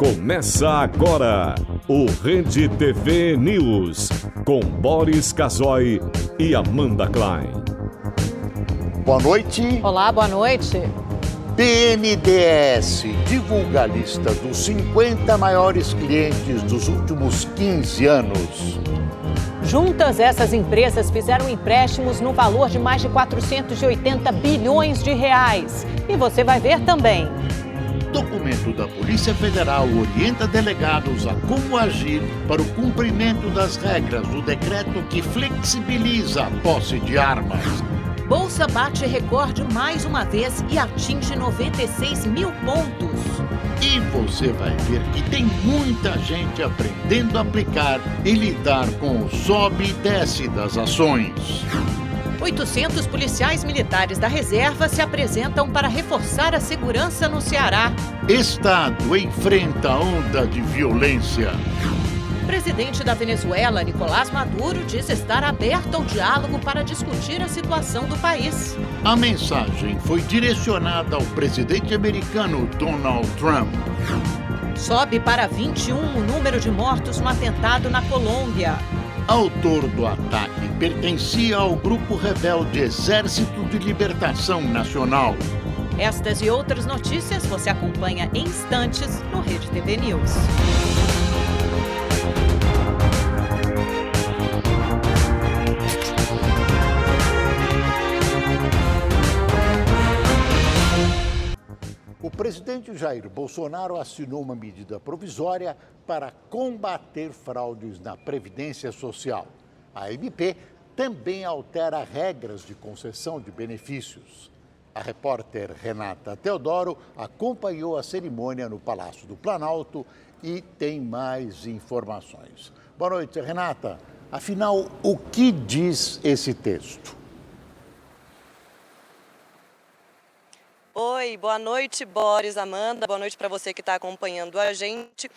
Começa agora o Rede TV News, com Boris Casoy e Amanda Klein. Boa noite. Olá, boa noite. BNDES divulga a lista dos 50 maiores clientes dos últimos 15 anos. Juntas, essas empresas fizeram empréstimos no valor de mais de 480 bilhões de reais. E você vai ver também. Documento da Polícia Federal orienta delegados a como agir para o cumprimento das regras do decreto que flexibiliza a posse de armas. Bolsa bate recorde mais uma vez e atinge 96 mil pontos. E você vai ver que tem muita gente aprendendo a aplicar e lidar com o sobe e desce das ações. 800 policiais militares da reserva se apresentam para reforçar a segurança no Ceará. Estado enfrenta onda de violência. O presidente da Venezuela, Nicolás Maduro, diz estar aberto ao diálogo para discutir a situação do país. A mensagem foi direcionada ao presidente americano Donald Trump. Sobe para 21 o número de mortos no atentado na Colômbia. Autor do ataque pertencia ao grupo rebelde Exército de Libertação Nacional. Estas e outras notícias você acompanha em instantes no Rede TV News. O presidente Jair Bolsonaro assinou uma medida provisória para combater fraudes na Previdência Social. A MP também altera regras de concessão de benefícios. A repórter Renata Teodoro acompanhou a cerimônia no Palácio do Planalto e tem mais informações. Boa noite, Renata. Afinal, o que diz esse texto? Oi, boa noite, Boris, Amanda. Boa noite para você que está acompanhando a gente.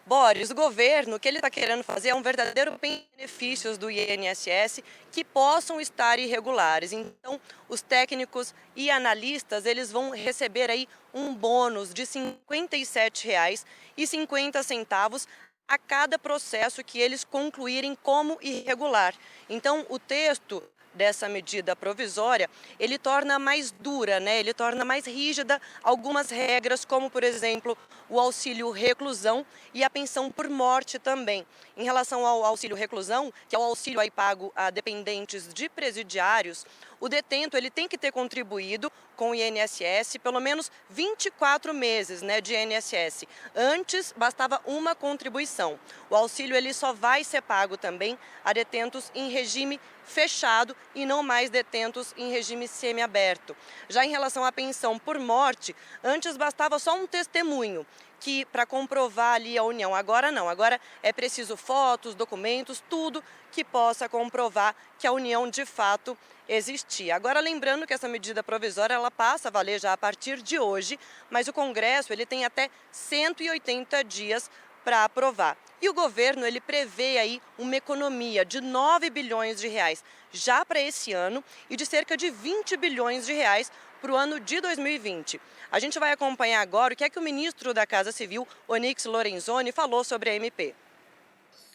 Boris, o governo, o que ele está querendo fazer é um verdadeiro benefícios do INSS que possam estar irregulares. Então, os técnicos e analistas, eles vão receber aí um bônus de R$ 57,50 a cada processo que eles concluírem como irregular. Então, o texto dessa medida provisória, ele torna mais dura, né? Ele torna mais rígida algumas regras, como, por exemplo, o auxílio reclusão e a pensão por morte também. Em relação ao auxílio reclusão, que é o auxílio aí pago a dependentes de presidiários, o detento ele tem que ter contribuído com o INSS pelo menos 24 meses, né, de INSS. Antes, bastava uma contribuição. O auxílio ele só vai ser pago também a detentos em regime fechado e não mais detentos em regime semiaberto. Já em relação à pensão por morte, antes bastava só um testemunho que para comprovar ali a união. Agora não, agora é preciso fotos, documentos, tudo que possa comprovar que a união de fato existia. Agora, lembrando que essa medida provisória ela passa a valer já a partir de hoje, mas o Congresso ele tem até 180 dias para aprovar. E o governo ele prevê aí uma economia de 9 bilhões de reais já para esse ano e de cerca de 20 bilhões de reais para o ano de 2020. A gente vai acompanhar agora o que é que o ministro da Casa Civil, Onyx Lorenzoni, falou sobre a MP.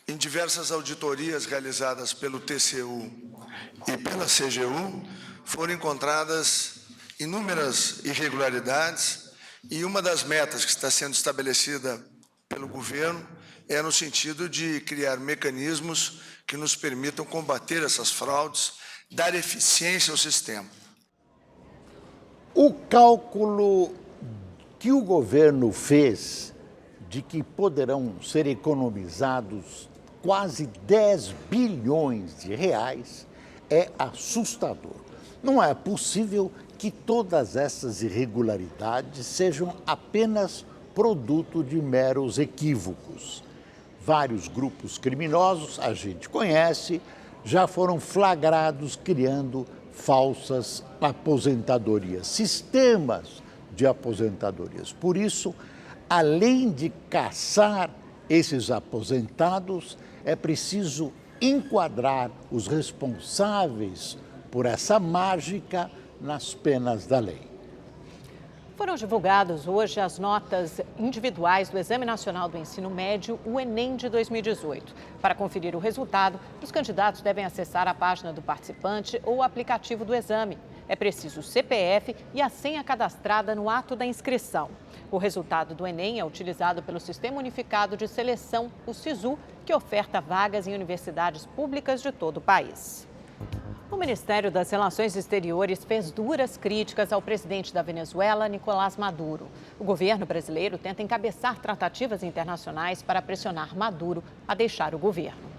Em diversas auditorias realizadas pelo TCU e pela CGU, foram encontradas inúmeras irregularidades e uma das metas que está sendo estabelecida pelo governo é no sentido de criar mecanismos que nos permitam combater essas fraudes, dar eficiência ao sistema. O cálculo que o governo fez de que poderão ser economizados quase 10 bilhões de reais é assustador. Não é possível que todas essas irregularidades sejam apenas produto de meros equívocos. Vários grupos criminosos, a gente conhece, já foram flagrados criando falsas aposentadorias, sistemas de aposentadorias. Por isso, além de caçar esses aposentados, é preciso enquadrar os responsáveis por essa mágica nas penas da lei. Foram divulgadas hoje as notas individuais do Exame Nacional do Ensino Médio, o Enem de 2018. Para conferir o resultado, os candidatos devem acessar a página do participante ou o aplicativo do exame. É preciso o CPF e a senha cadastrada no ato da inscrição. O resultado do Enem é utilizado pelo Sistema Unificado de Seleção, o SISU, que oferta vagas em universidades públicas de todo o país. O Ministério das Relações Exteriores fez duras críticas ao presidente da Venezuela, Nicolás Maduro. O governo brasileiro tenta encabeçar tratativas internacionais para pressionar Maduro a deixar o governo.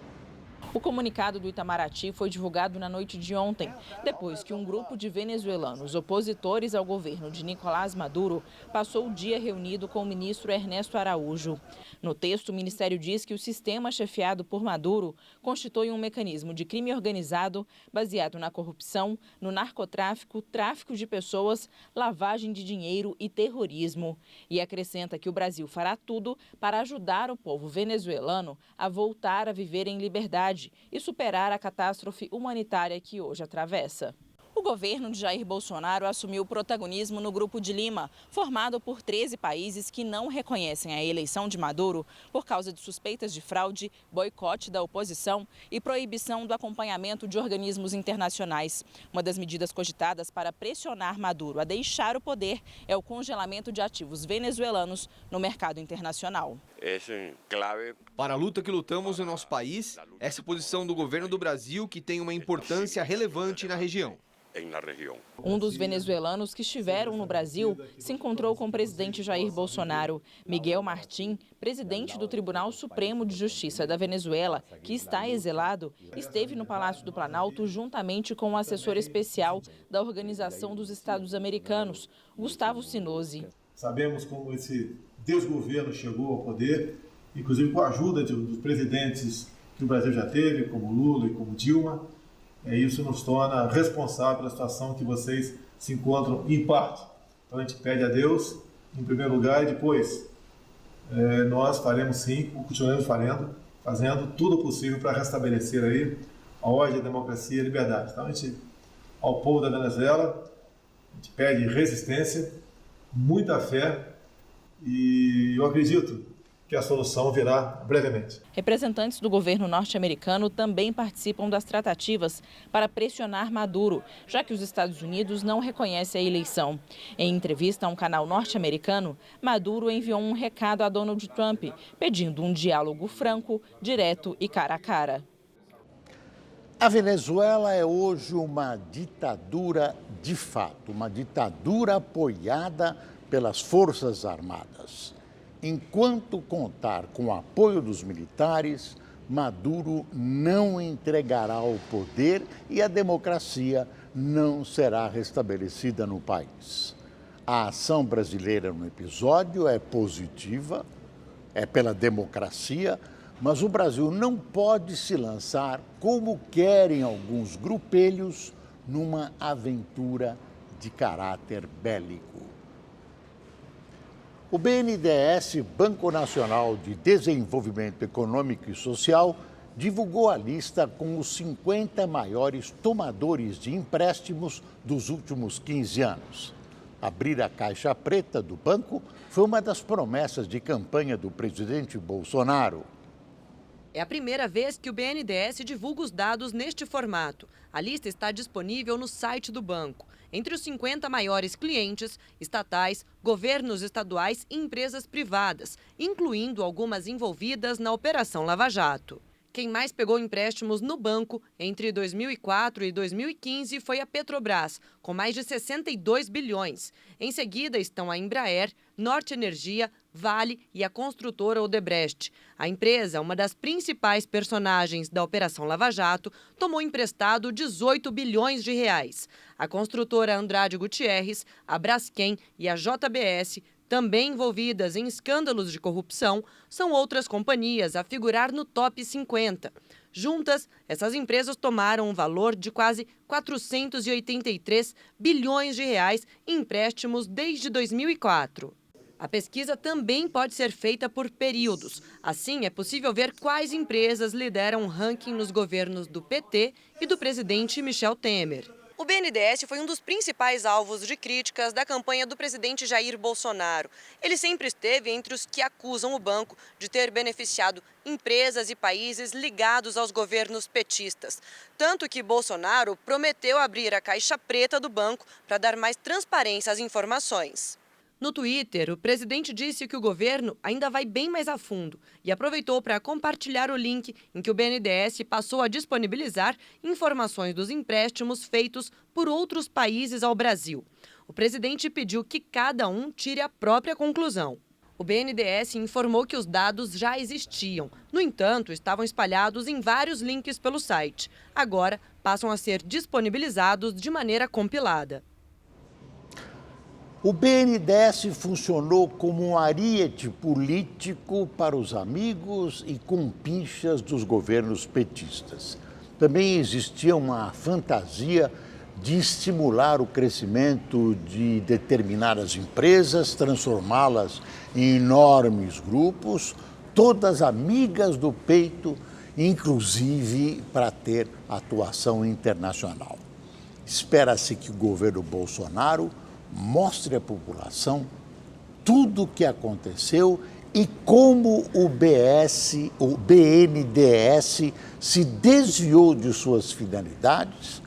O comunicado do Itamaraty foi divulgado na noite de ontem, depois que um grupo de venezuelanos opositores ao governo de Nicolás Maduro passou o dia reunido com o ministro Ernesto Araújo. No texto, o ministério diz que o sistema chefiado por Maduro constitui um mecanismo de crime organizado baseado na corrupção, no narcotráfico, tráfico de pessoas, lavagem de dinheiro e terrorismo. E acrescenta que o Brasil fará tudo para ajudar o povo venezuelano a voltar a viver em liberdade e superar a catástrofe humanitária que hoje atravessa. O governo de Jair Bolsonaro assumiu o protagonismo no Grupo de Lima, formado por 13 países que não reconhecem a eleição de Maduro por causa de suspeitas de fraude, boicote da oposição e proibição do acompanhamento de organismos internacionais. Uma das medidas cogitadas para pressionar Maduro a deixar o poder é o congelamento de ativos venezuelanos no mercado internacional. Para a luta que lutamos no nosso país, essa posição do governo do Brasil que tem uma importância relevante na região. Um dos venezuelanos que estiveram no Brasil se encontrou com o presidente Jair Bolsonaro. Miguel Martín, presidente do Tribunal Supremo de Justiça da Venezuela, que está exilado, esteve no Palácio do Planalto juntamente com o assessor especial da Organização dos Estados Americanos, Gustavo Sinozzi. Sabemos como esse desgoverno chegou ao poder, inclusive com a ajuda dos presidentes que o Brasil já teve, como Lula e como Dilma. Isso nos torna responsáveis pela situação que vocês se encontram em parte. Então a gente pede a Deus, em primeiro lugar, e depois nós faremos sim, continuaremos fazendo tudo possível para restabelecer aí a ordem, a democracia e a liberdade. Então ao povo da Venezuela, a gente pede resistência, muita fé e eu acredito que a solução virá brevemente. Representantes do governo norte-americano também participam das tratativas para pressionar Maduro, já que os Estados Unidos não reconhecem a eleição. Em entrevista a um canal norte-americano, Maduro enviou um recado a Donald Trump, pedindo um diálogo franco, direto e cara a cara. A Venezuela é hoje uma ditadura de fato, uma ditadura apoiada pelas Forças Armadas. Enquanto contar com o apoio dos militares, Maduro não entregará o poder e a democracia não será restabelecida no país. A ação brasileira no episódio é positiva, é pela democracia, mas o Brasil não pode se lançar, como querem alguns grupelhos, numa aventura de caráter bélico. O BNDES, Banco Nacional de Desenvolvimento Econômico e Social, divulgou a lista com os 50 maiores tomadores de empréstimos dos últimos 15 anos. Abrir a caixa preta do banco foi uma das promessas de campanha do presidente Bolsonaro. É a primeira vez que o BNDES divulga os dados neste formato. A lista está disponível no site do banco. Entre os 50 maiores clientes, estatais, governos estaduais e empresas privadas, incluindo algumas envolvidas na Operação Lava Jato. Quem mais pegou empréstimos no banco entre 2004 e 2015 foi a Petrobras, com mais de 62 bilhões. Em seguida estão a Embraer, Norte Energia, Vale e a construtora Odebrecht. A empresa, uma das principais personagens da Operação Lava Jato, tomou emprestado 18 bilhões de reais. A construtora Andrade Gutierrez, a Braskem e a JBS, também envolvidas em escândalos de corrupção, são outras companhias a figurar no top 50. Juntas, essas empresas tomaram um valor de quase 483 bilhões de reais em empréstimos desde 2004. A pesquisa também pode ser feita por períodos. Assim, é possível ver quais empresas lideram o ranking nos governos do PT e do presidente Michel Temer. O BNDES foi um dos principais alvos de críticas da campanha do presidente Jair Bolsonaro. Ele sempre esteve entre os que acusam o banco de ter beneficiado empresas e países ligados aos governos petistas. Tanto que Bolsonaro prometeu abrir a caixa preta do banco para dar mais transparência às informações. No Twitter, o presidente disse que o governo ainda vai bem mais a fundo e aproveitou para compartilhar o link em que o BNDES passou a disponibilizar informações dos empréstimos feitos por outros países ao Brasil. O presidente pediu que cada um tire a própria conclusão. O BNDES informou que os dados já existiam. No entanto, estavam espalhados em vários links pelo site. Agora, passam a ser disponibilizados de maneira compilada. O BNDES funcionou como um ariete político para os amigos e compinchas dos governos petistas. Também existia uma fantasia de estimular o crescimento de determinadas empresas, transformá-las em enormes grupos, todas amigas do peito, inclusive para ter atuação internacional. Espera-se que o governo Bolsonaro mostre à população tudo o que aconteceu e como o BNDES se desviou de suas finalidades,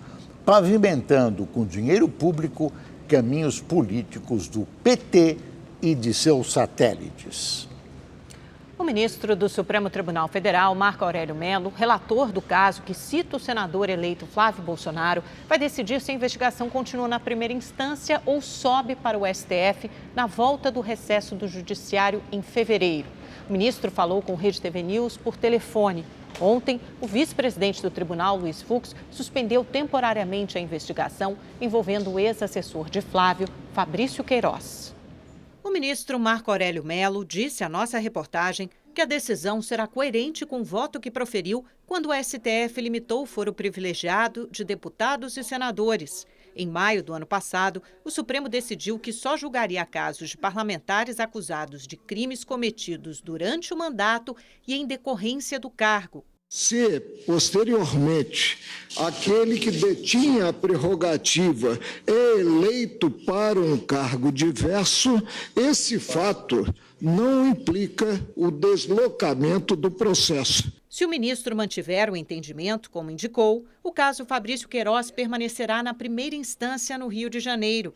pavimentando com dinheiro público caminhos políticos do PT e de seus satélites. O ministro do Supremo Tribunal Federal, Marco Aurélio Mello, relator do caso que cita o senador eleito Flávio Bolsonaro, vai decidir se a investigação continua na primeira instância ou sobe para o STF na volta do recesso do Judiciário em fevereiro. O ministro falou com o Rede TV News por telefone. Ontem, o vice-presidente do tribunal, Luiz Fux, suspendeu temporariamente a investigação envolvendo o ex-assessor de Flávio, Fabrício Queiroz. O ministro Marco Aurélio Mello disse à nossa reportagem que a decisão será coerente com o voto que proferiu quando o STF limitou o foro privilegiado de deputados e senadores. Em maio do ano passado, o Supremo decidiu que só julgaria casos de parlamentares acusados de crimes cometidos durante o mandato e em decorrência do cargo. Se, posteriormente, aquele que detinha a prerrogativa é eleito para um cargo diverso, esse fato não implica o deslocamento do processo. Se o ministro mantiver o entendimento, como indicou, o caso Fabrício Queiroz permanecerá na primeira instância no Rio de Janeiro.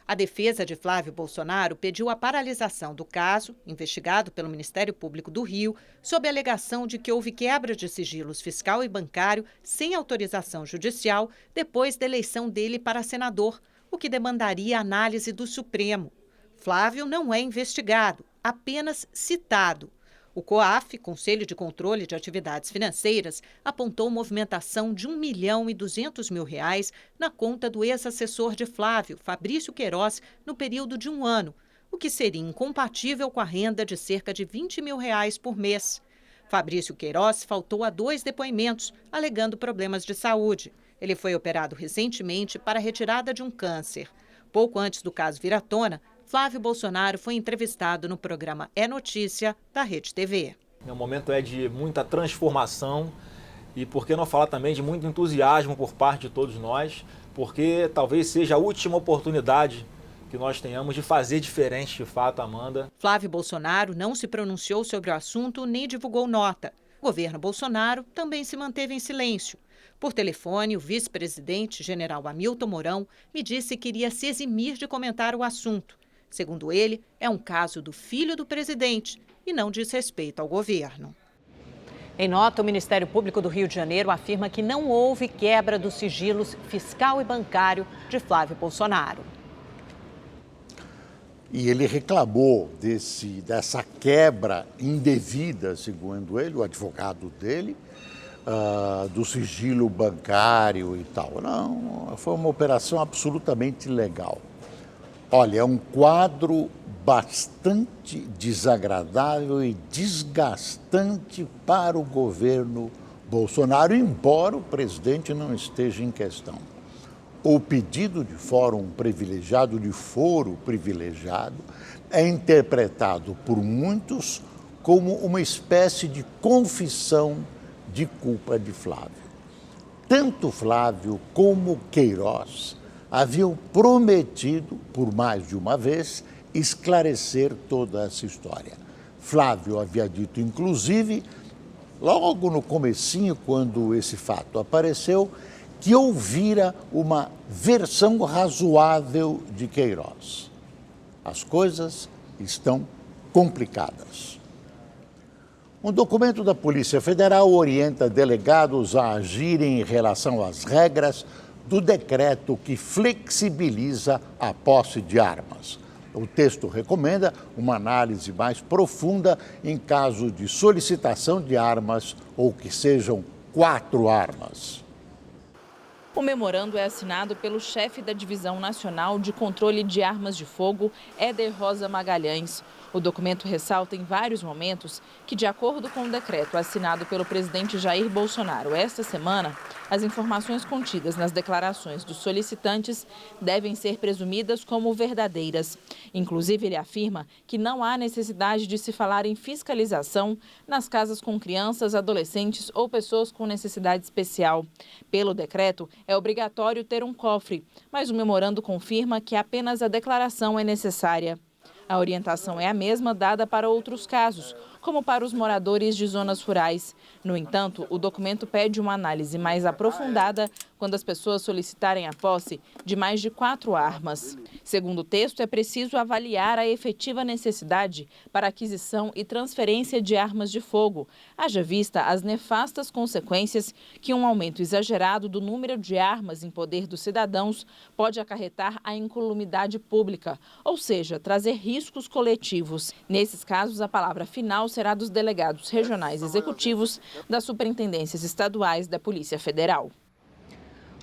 A defesa de Flávio Bolsonaro pediu a paralisação do caso, investigado pelo Ministério Público do Rio, sob a alegação de que houve quebra de sigilos fiscal e bancário sem autorização judicial depois da eleição dele para senador, o que demandaria análise do Supremo. Flávio não é investigado, apenas citado. O COAF, Conselho de Controle de Atividades Financeiras, apontou movimentação de R$ 1.200.000 na conta do ex-assessor de Flávio, Fabrício Queiroz, no período de um ano, o que seria incompatível com a renda de cerca de R$ 20.000 por mês. Fabrício Queiroz faltou a 2 depoimentos, alegando problemas de saúde. Ele foi operado recentemente para a retirada de um câncer. Pouco antes do caso vir à tona, Flávio Bolsonaro foi entrevistado no programa É Notícia, da Rede TV. O momento é de muita transformação e, por que não falar também, de muito entusiasmo por parte de todos nós, porque talvez seja a última oportunidade que nós tenhamos de fazer diferente, de fato, Amanda. Flávio Bolsonaro não se pronunciou sobre o assunto nem divulgou nota. O governo Bolsonaro também se manteve em silêncio. Por telefone, o vice-presidente, general Hamilton Mourão, me disse que iria se eximir de comentar o assunto. Segundo ele, é um caso do filho do presidente e não diz respeito ao governo. Em nota, o Ministério Público do Rio de Janeiro afirma que não houve quebra dos sigilos fiscal e bancário de Flávio Bolsonaro. E ele reclamou dessa quebra indevida, segundo ele, o advogado dele, do sigilo bancário e tal. Não, foi uma operação absolutamente legal. Olha, é um quadro bastante desagradável e desgastante para o governo Bolsonaro, embora o presidente não esteja em questão. O pedido de fórum privilegiado, de foro privilegiado, é interpretado por muitos como uma espécie de confissão de culpa de Flávio. tanto Flávio como Queiroz haviam prometido, por mais de uma vez, esclarecer toda essa história. Flávio havia dito, inclusive, logo no comecinho, quando esse fato apareceu, que ouvira uma versão razoável de Queiroz. As coisas estão complicadas. Um documento da Polícia Federal orienta delegados a agirem em relação às regras do decreto que flexibiliza a posse de armas. O texto recomenda uma análise mais profunda em caso de solicitação de armas ou que sejam 4 armas. O memorando é assinado pelo chefe da Divisão Nacional de Controle de Armas de Fogo, Éder Rosa Magalhães. O documento ressalta em vários momentos que, de acordo com o decreto assinado pelo presidente Jair Bolsonaro esta semana, as informações contidas nas declarações dos solicitantes devem ser presumidas como verdadeiras. Inclusive, ele afirma que não há necessidade de se falar em fiscalização nas casas com crianças, adolescentes ou pessoas com necessidade especial. Pelo decreto, é obrigatório ter um cofre, mas o memorando confirma que apenas a declaração é necessária. A orientação é a mesma dada para outros casos, como para os moradores de zonas rurais. No entanto, o documento pede uma análise mais aprofundada quando as pessoas solicitarem a posse de mais de 4 armas. Segundo o texto, é preciso avaliar a efetiva necessidade para aquisição e transferência de armas de fogo, haja vista as nefastas consequências que um aumento exagerado do número de armas em poder dos cidadãos pode acarretar à incolumidade pública, ou seja, trazer riscos coletivos. Nesses casos, a palavra final será dos delegados regionais executivos das superintendências estaduais da Polícia Federal.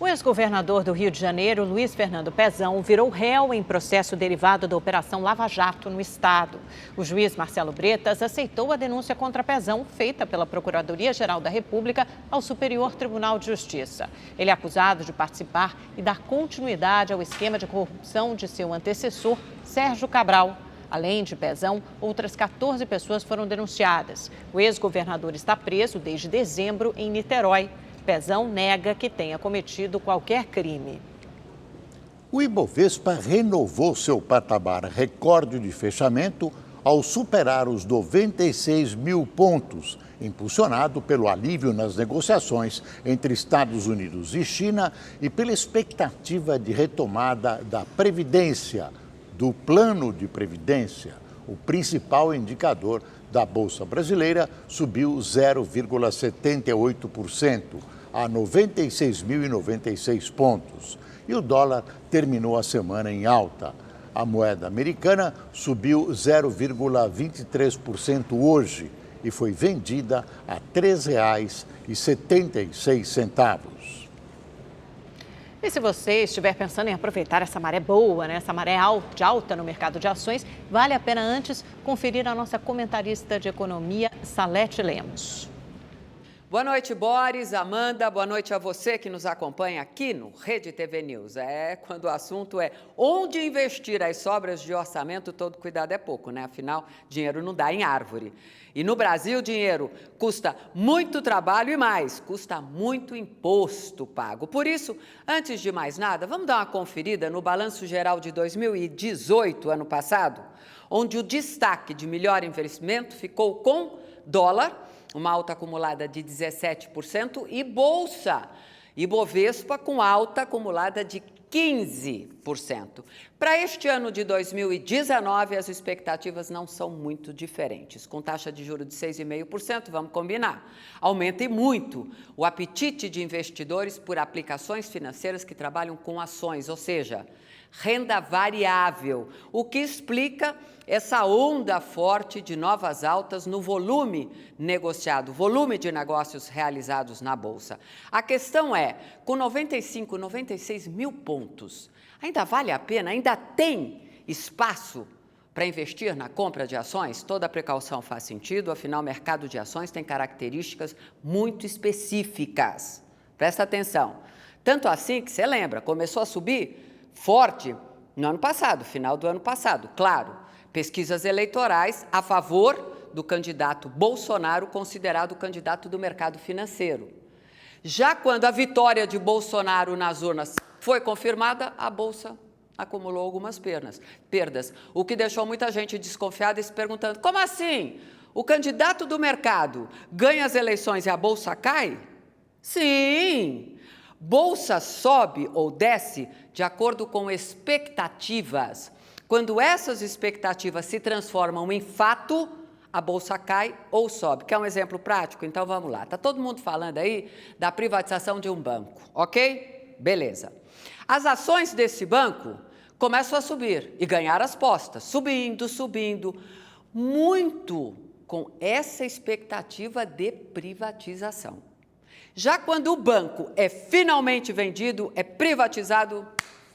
O ex-governador do Rio de Janeiro, Luiz Fernando Pezão, virou réu em processo derivado da Operação Lava Jato no estado. O juiz Marcelo Bretas aceitou a denúncia contra Pezão, feita pela Procuradoria-Geral da República ao Superior Tribunal de Justiça. Ele é acusado de participar e dar continuidade ao esquema de corrupção de seu antecessor, Sérgio Cabral. Além de Pezão, outras 14 pessoas foram denunciadas. O ex-governador está preso desde dezembro em Niterói. Pezão nega que tenha cometido qualquer crime. O Ibovespa renovou seu patamar recorde de fechamento ao superar os 96 mil pontos, impulsionado pelo alívio nas negociações entre Estados Unidos e China e pela expectativa de retomada da Previdência, do Plano de Previdência. O principal indicador da Bolsa Brasileira subiu 0,78%. a 96.096 pontos. E o dólar terminou a semana em alta. A moeda americana subiu 0,23% hoje e foi vendida a R$ 3,76. E se você estiver pensando em aproveitar essa maré boa, essa maré alta no mercado de ações, vale a pena antes conferir a nossa comentarista de economia, Salete Lemos. Boa noite, Boris, Amanda, boa noite a você que nos acompanha aqui no Rede TV News. Quando o assunto é onde investir as sobras de orçamento, todo cuidado é pouco, Afinal, dinheiro não dá em árvore. E no Brasil, dinheiro custa muito trabalho e mais, custa muito imposto pago. Por isso, antes de mais nada, vamos dar uma conferida no Balanço Geral de 2018, ano passado, onde o destaque de melhor investimento ficou com dólar, uma alta acumulada de 17%, e Bolsa, Ibovespa, com alta acumulada de 15%. Para este ano de 2019, as expectativas não são muito diferentes. Com taxa de juros de 6,5%, vamos combinar, aumenta e muito o apetite de investidores por aplicações financeiras que trabalham com ações, ou seja, renda variável, o que explica essa onda forte de novas altas no volume negociado, volume de negócios realizados na Bolsa. A questão é, com 95, 96 mil pontos, ainda vale a pena, ainda tem espaço para investir na compra de ações? Toda precaução faz sentido, afinal, o mercado de ações tem características muito específicas. Presta atenção. Tanto assim que, você lembra, começou a subir forte no ano passado, final do ano passado, claro, pesquisas eleitorais a favor do candidato Bolsonaro, considerado o candidato do mercado financeiro. Já quando a vitória de Bolsonaro nas urnas foi confirmada, a Bolsa acumulou algumas perdas, o que deixou muita gente desconfiada e se perguntando, como assim? O candidato do mercado ganha as eleições e a Bolsa cai? Sim! Bolsa sobe ou desce de acordo com expectativas. Quando essas expectativas se transformam em fato, a Bolsa cai ou sobe. Quer um exemplo prático? Então vamos lá. Está todo mundo falando aí da privatização de um banco, ok? Beleza. As ações desse banco começam a subir e ganhar as postas, subindo, muito com essa expectativa de privatização. Já quando o banco é finalmente vendido, é privatizado,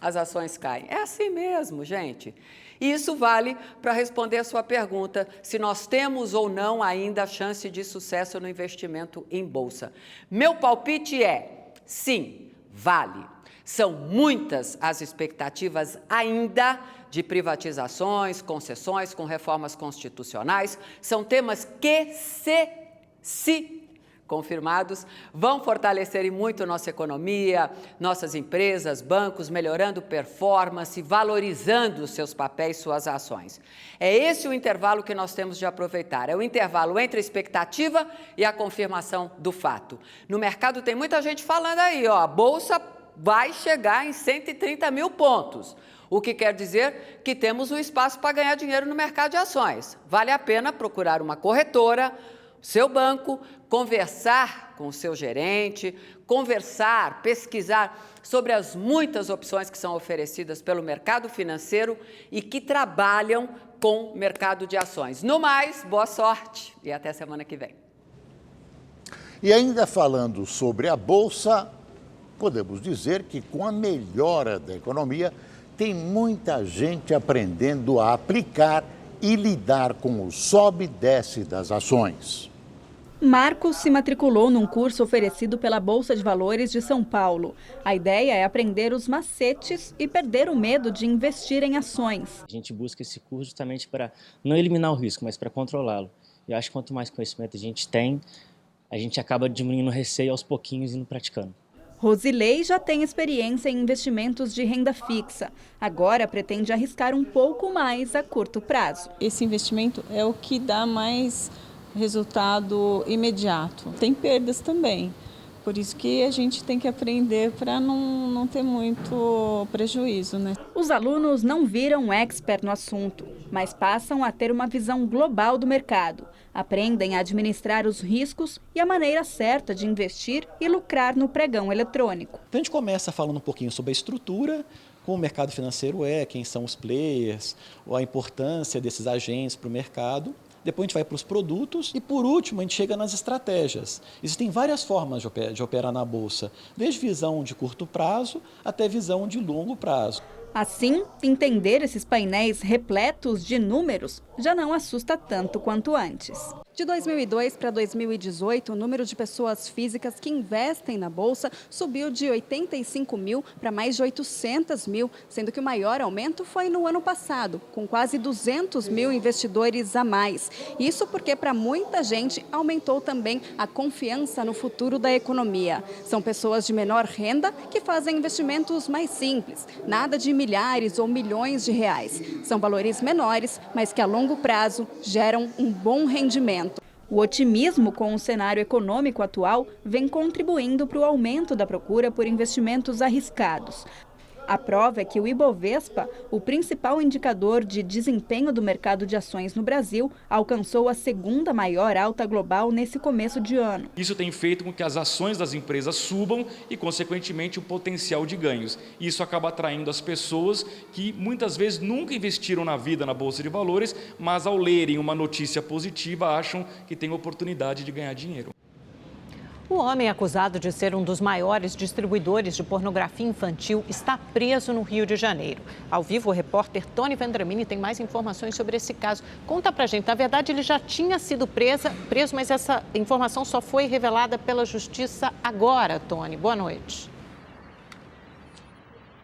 as ações caem. É assim mesmo, gente. E isso vale para responder a sua pergunta, se nós temos ou não ainda a chance de sucesso no investimento em bolsa. Meu palpite é, sim, vale. São muitas as expectativas ainda de privatizações, concessões com reformas constitucionais. São temas que, se confirmados, vão fortalecer muito nossa economia, nossas empresas, bancos, melhorando performance, valorizando os seus papéis, suas ações. É esse o intervalo que nós temos de aproveitar, é o intervalo entre a expectativa e a confirmação do fato. No mercado tem muita gente falando aí, ó, a Bolsa vai chegar em 130 mil pontos, o que quer dizer que temos um espaço para ganhar dinheiro no mercado de ações. Vale a pena procurar uma corretora, seu banco, conversar com o seu gerente, pesquisar sobre as muitas opções que são oferecidas pelo mercado financeiro e que trabalham com o mercado de ações. No mais, boa sorte e até semana que vem. E ainda falando sobre a Bolsa, podemos dizer que com a melhora da economia, tem muita gente aprendendo a aplicar e lidar com o sobe e desce das ações. Marcos se matriculou num curso oferecido pela Bolsa de Valores de São Paulo. A ideia é aprender os macetes e perder o medo de investir em ações. A gente busca esse curso justamente para não eliminar o risco, mas para controlá-lo. Eu acho que quanto mais conhecimento a gente tem, a gente acaba diminuindo o receio aos pouquinhos e indo praticando. Rosilei já tem experiência em investimentos de renda fixa. Agora pretende arriscar um pouco mais a curto prazo. Esse investimento é o que dá mais resultado imediato. Tem perdas também, por isso que a gente tem que aprender para não ter muito prejuízo, né? Os alunos não viram expert no assunto, mas passam a ter uma visão global do mercado. Aprendem a administrar os riscos e a maneira certa de investir e lucrar no pregão eletrônico. Então a gente começa falando um pouquinho sobre a estrutura, como o mercado financeiro é, quem são os players, ou a importância desses agentes para o mercado. Depois a gente vai para os produtos e, por último, a gente chega nas estratégias. Existem várias formas de operar na Bolsa, desde visão de curto prazo até visão de longo prazo. Assim, entender esses painéis repletos de números já não assusta tanto quanto antes. De 2002 para 2018, o número de pessoas físicas que investem na Bolsa subiu de 85 mil para mais de 800 mil, sendo que o maior aumento foi no ano passado, com quase 200 mil investidores a mais. Isso porque, para muita gente, aumentou também a confiança no futuro da economia. São pessoas de menor renda que fazem investimentos mais simples, nada de milhares ou milhões de reais. São valores menores, mas que a longo prazo geram um bom rendimento. O otimismo com o cenário econômico atual vem contribuindo para o aumento da procura por investimentos arriscados. A prova é que o Ibovespa, o principal indicador de desempenho do mercado de ações no Brasil, alcançou a segunda maior alta global nesse começo de ano. Isso tem feito com que as ações das empresas subam e, consequentemente, o potencial de ganhos. Isso acaba atraindo as pessoas que muitas vezes nunca investiram na vida na Bolsa de Valores, mas ao lerem uma notícia positiva acham que tem oportunidade de ganhar dinheiro. O homem acusado de ser um dos maiores distribuidores de pornografia infantil está preso no Rio de Janeiro. Ao vivo, o repórter Tony Vendramini tem mais informações sobre esse caso. Conta pra gente, na verdade ele já tinha sido preso, mas essa informação só foi revelada pela Justiça agora, Tony. Boa noite.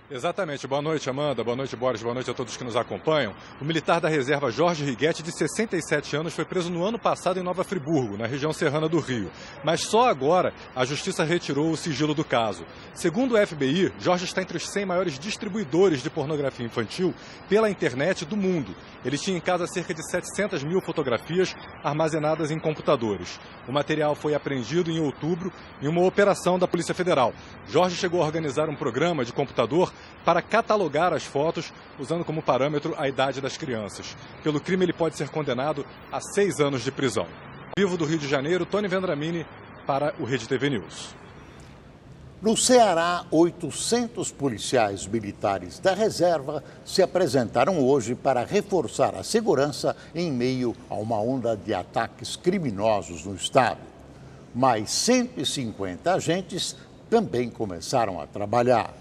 Exatamente. Boa noite, Amanda. Boa noite, Boris. Boa noite a todos que nos acompanham. O militar da reserva Jorge Righetti, de 67 anos, foi preso no ano passado em Nova Friburgo, na região serrana do Rio. Mas só agora a justiça retirou o sigilo do caso. Segundo o FBI, Jorge está entre os 100 maiores distribuidores de pornografia infantil pela internet do mundo. Ele tinha em casa cerca de 700 mil fotografias armazenadas em computadores. O material foi apreendido em outubro em uma operação da Polícia Federal. Jorge chegou a organizar um programa de computador para catalogar as fotos, usando como parâmetro a idade das crianças. Pelo crime, ele pode ser condenado a 6 anos de prisão. Vivo do Rio de Janeiro, Tony Vendramini, para o Rede TV News. No Ceará, 800 policiais militares da reserva se apresentaram hoje para reforçar a segurança em meio a uma onda de ataques criminosos no estado. Mais 150 agentes também começaram a trabalhar.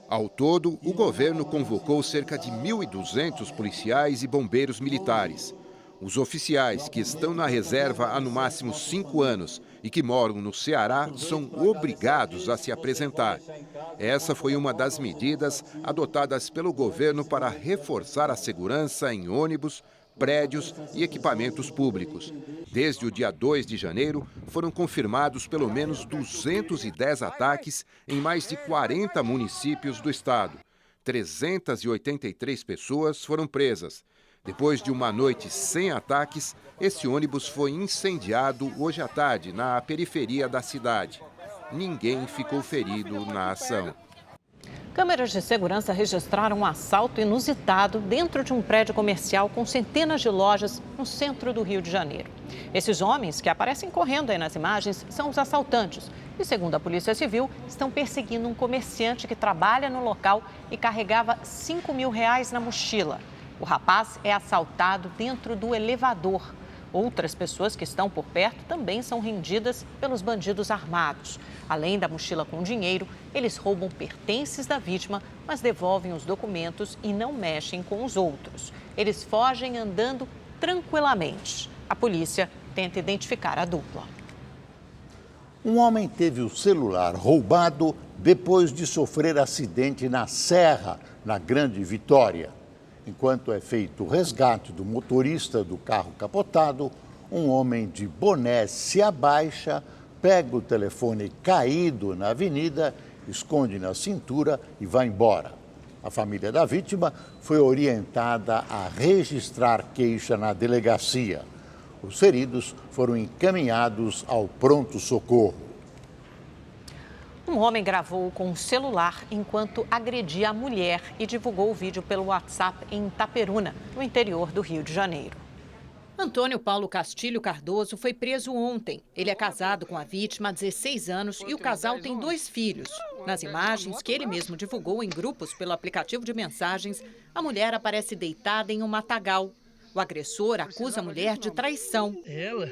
Ao todo, o governo convocou cerca de 1.200 policiais e bombeiros militares. Os oficiais que estão na reserva há no máximo 5 anos e que moram no Ceará são obrigados a se apresentar. Essa foi uma das medidas adotadas pelo governo para reforçar a segurança em ônibus, prédios e equipamentos públicos. Desde o dia 2 de janeiro, foram confirmados pelo menos 210 ataques em mais de 40 municípios do estado. 383 pessoas foram presas. Depois de uma noite sem ataques, esse ônibus foi incendiado hoje à tarde na periferia da cidade. Ninguém ficou ferido na ação. Câmeras de segurança registraram um assalto inusitado dentro de um prédio comercial com centenas de lojas no centro do Rio de Janeiro. Esses homens que aparecem correndo aí nas imagens são os assaltantes e, segundo a Polícia Civil, estão perseguindo um comerciante que trabalha no local e carregava R$5 mil na mochila. O rapaz é assaltado dentro do elevador. Outras pessoas que estão por perto também são rendidas pelos bandidos armados. Além da mochila com dinheiro, eles roubam pertences da vítima, mas devolvem os documentos e não mexem com os outros. Eles fogem andando tranquilamente. A polícia tenta identificar a dupla. Um homem teve o celular roubado depois de sofrer acidente na Serra, na Grande Vitória. Enquanto é feito o resgate do motorista do carro capotado, um homem de boné se abaixa, pega o telefone caído na avenida, esconde na cintura e vai embora. A família da vítima foi orientada a registrar queixa na delegacia. Os feridos foram encaminhados ao pronto-socorro. Um homem gravou com um celular enquanto agredia a mulher e divulgou o vídeo pelo WhatsApp em Itaperuna, no interior do Rio de Janeiro. Antônio Paulo Castilho Cardoso foi preso ontem. Ele é casado com a vítima há 16 anos e o casal tem 2 filhos. Nas imagens que ele mesmo divulgou em grupos pelo aplicativo de mensagens, a mulher aparece deitada em um matagal. O agressor acusa a mulher de traição. Ela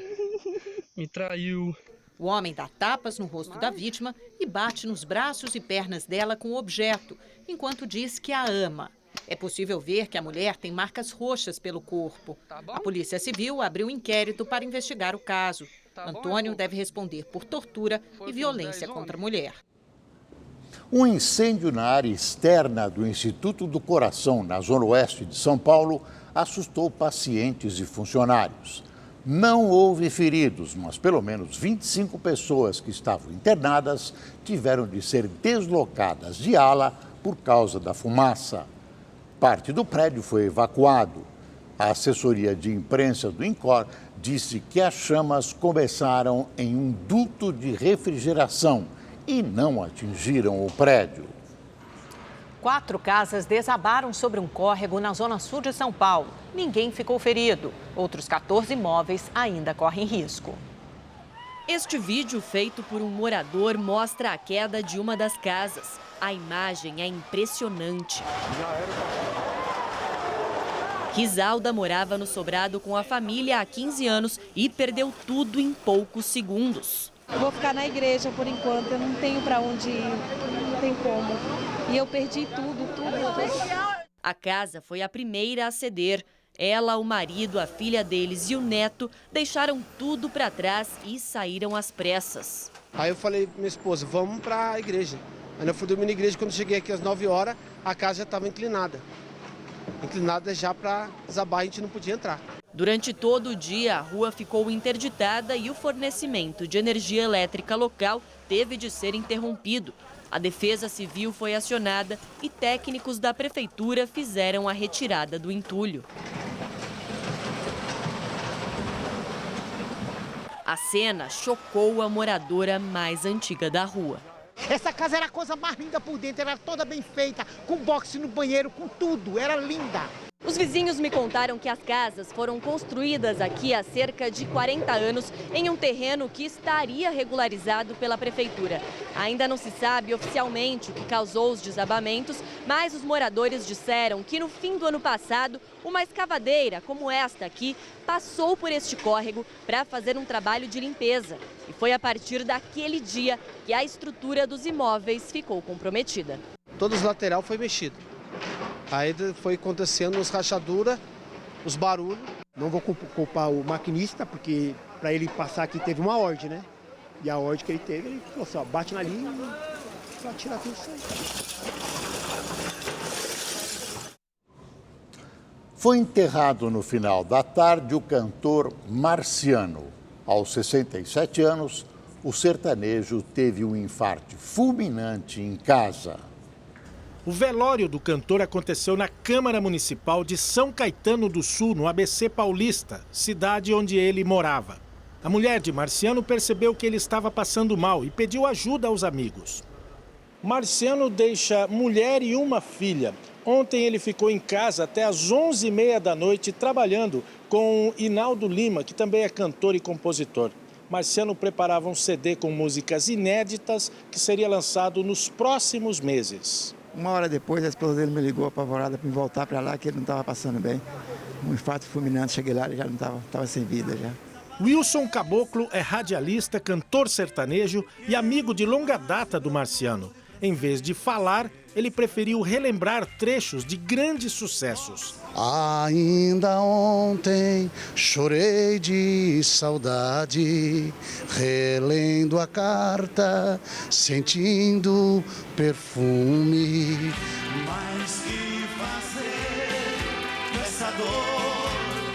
me traiu. O homem dá tapas no rosto da vítima e bate nos braços e pernas dela com o objeto, enquanto diz que a ama. É possível ver que a mulher tem marcas roxas pelo corpo. A Polícia Civil abriu um inquérito para investigar o caso. Antônio deve responder por tortura e violência contra a mulher. Um incêndio na área externa do Instituto do Coração, na zona oeste de São Paulo, assustou pacientes e funcionários. Não houve feridos, mas pelo menos 25 pessoas que estavam internadas tiveram de ser deslocadas de ala por causa da fumaça. Parte do prédio foi evacuado. A assessoria de imprensa do INCOR disse que as chamas começaram em um duto de refrigeração e não atingiram o prédio. 4 casas desabaram sobre um córrego na zona sul de São Paulo. Ninguém ficou ferido. Outros 14 imóveis ainda correm risco. Este vídeo feito por um morador mostra a queda de uma das casas. A imagem é impressionante. Risalda morava no sobrado com a família há 15 anos e perdeu tudo em poucos segundos. Eu vou ficar na igreja por enquanto, eu não tenho para onde ir, não tem como. E eu perdi tudo. A casa foi a primeira a ceder. Ela, o marido, a filha deles e o neto deixaram tudo para trás e saíram às pressas. Aí eu falei pra minha esposa, vamos para a igreja. Aí eu fui dormir na igreja, quando cheguei aqui às 9 horas, a casa já estava inclinada. Inclinada já para desabar, a gente não podia entrar. Durante todo o dia, a rua ficou interditada e o fornecimento de energia elétrica local teve de ser interrompido. A Defesa Civil foi acionada e técnicos da prefeitura fizeram a retirada do entulho. A cena chocou a moradora mais antiga da rua. Essa casa era a coisa mais linda por dentro, era toda bem feita, com boxe no banheiro, com tudo, era linda. Os vizinhos me contaram que as casas foram construídas aqui há cerca de 40 anos em um terreno que estaria regularizado pela prefeitura. Ainda não se sabe oficialmente o que causou os desabamentos, mas os moradores disseram que no fim do ano passado, uma escavadeira como esta aqui passou por este córrego para fazer um trabalho de limpeza. E foi a partir daquele dia que a estrutura dos imóveis ficou comprometida. Todos os laterais foi mexido. Aí foi acontecendo as rachaduras, os barulhos. Não vou culpar o maquinista, porque para ele passar aqui teve uma ordem, né? E a ordem que ele teve, ele falou assim, ó, bate na linha e vai tirar tudo isso aí. Foi enterrado no final da tarde o cantor Marciano. Aos 67 anos, o sertanejo teve um infarto fulminante em casa. O velório do cantor aconteceu na Câmara Municipal de São Caetano do Sul, no ABC Paulista, cidade onde ele morava. A mulher de Marciano percebeu que ele estava passando mal e pediu ajuda aos amigos. Marciano deixa mulher e uma filha. Ontem ele ficou em casa até às 11h30 da noite trabalhando com Inaldo Lima, que também é cantor e compositor. Marciano preparava um CD com músicas inéditas que seria lançado nos próximos meses. Uma hora depois, a esposa dele me ligou apavorada para me voltar para lá, que ele não estava passando bem. Um infarto fulminante, cheguei lá, ele já não estava sem vida já. Wilson Caboclo é radialista, cantor sertanejo e amigo de longa data do Marciano. Em vez de falar, ele preferiu relembrar trechos de grandes sucessos. Ainda ontem chorei de saudade, relendo a carta, sentindo perfume. Mas que fazer com essa dor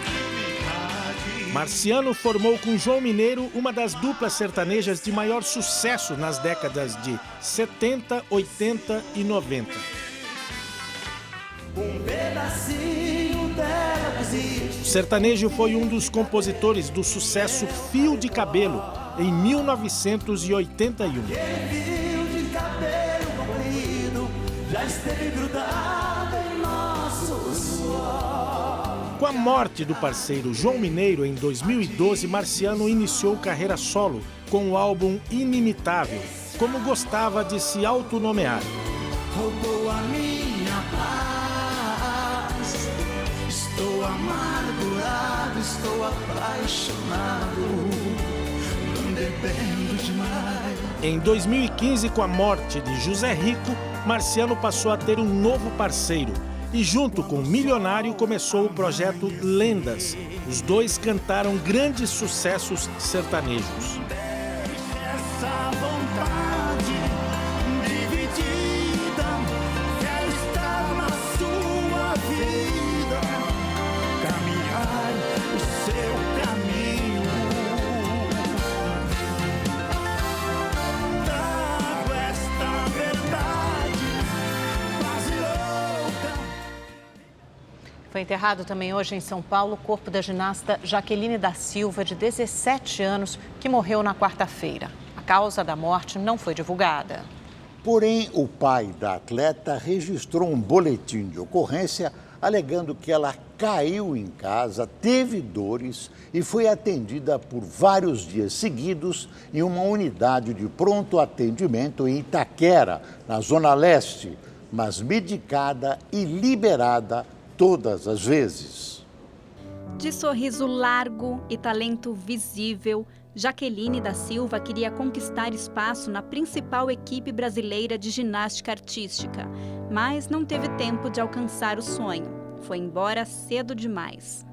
que me Marciano formou com João Mineiro uma das duplas sertanejas de maior sucesso nas décadas de 70, 80 e 90. Um pedacinho dela existe. O sertanejo foi um dos compositores do sucesso Fio de Cabelo, em 1981. Fio de cabelo comprido já esteve grudado em nosso suor. Com a morte do parceiro João Mineiro em 2012, Marciano iniciou carreira solo com o álbum Inimitável, como gostava de se autonomear. Roubou a minha paz. Estou amargurado, estou apaixonado, não bebendo demais. Em 2015, com a morte de José Rico, Marciano passou a ter um novo parceiro e, junto com o Milionário, começou o projeto Lendas. Os dois cantaram grandes sucessos sertanejos. Essa vontade dividida, quero estar na sua vida, caminhar o seu caminho. Trago esta verdade quase louca. Foi enterrado também hoje em São Paulo o corpo da ginasta Jaqueline da Silva, de 17 anos, que morreu na quarta-feira. A causa da morte não foi divulgada. Porém, o pai da atleta registrou um boletim de ocorrência alegando que ela caiu em casa, teve dores e foi atendida por vários dias seguidos em uma unidade de pronto atendimento em Itaquera, na Zona Leste, mas medicada e liberada todas as vezes. De sorriso largo e talento visível, Jaqueline da Silva queria conquistar espaço na principal equipe brasileira de ginástica artística, mas não teve tempo de alcançar o sonho. Foi embora cedo demais.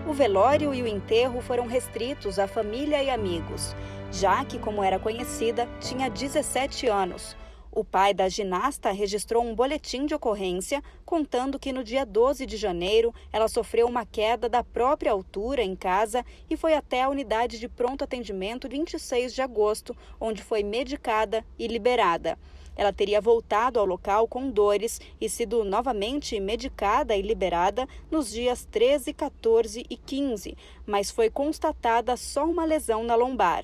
O velório e o enterro foram restritos à família e amigos. Jaque, como era conhecida, tinha 17 anos. O pai da ginasta registrou um boletim de ocorrência contando que no dia 12 de janeiro ela sofreu uma queda da própria altura em casa e foi até a unidade de pronto atendimento 26 de agosto, onde foi medicada e liberada. Ela teria voltado ao local com dores e sido novamente medicada e liberada nos dias 13, 14 e 15, mas foi constatada só uma lesão na lombar.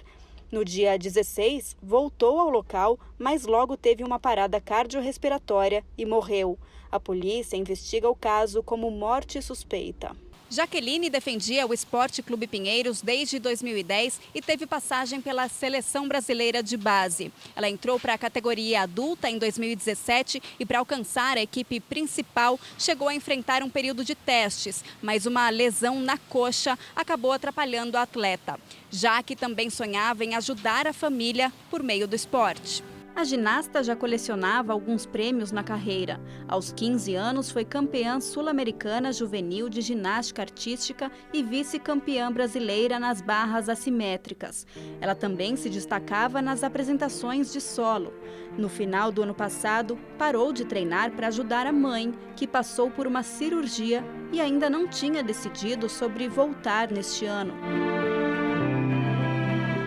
No dia 16, voltou ao local, mas logo teve uma parada cardiorrespiratória e morreu. A polícia investiga o caso como morte suspeita. Jaqueline defendia o Esporte Clube Pinheiros desde 2010 e teve passagem pela Seleção Brasileira de Base. Ela entrou para a categoria adulta em 2017 e, para alcançar a equipe principal, chegou a enfrentar um período de testes, mas uma lesão na coxa acabou atrapalhando a atleta. Jaque também sonhava em ajudar a família por meio do esporte. A ginasta já colecionava alguns prêmios na carreira. Aos 15 anos, foi campeã sul-americana juvenil de ginástica artística e vice-campeã brasileira nas barras assimétricas. Ela também se destacava nas apresentações de solo. No final do ano passado, parou de treinar para ajudar a mãe, que passou por uma cirurgia e ainda não tinha decidido sobre voltar neste ano.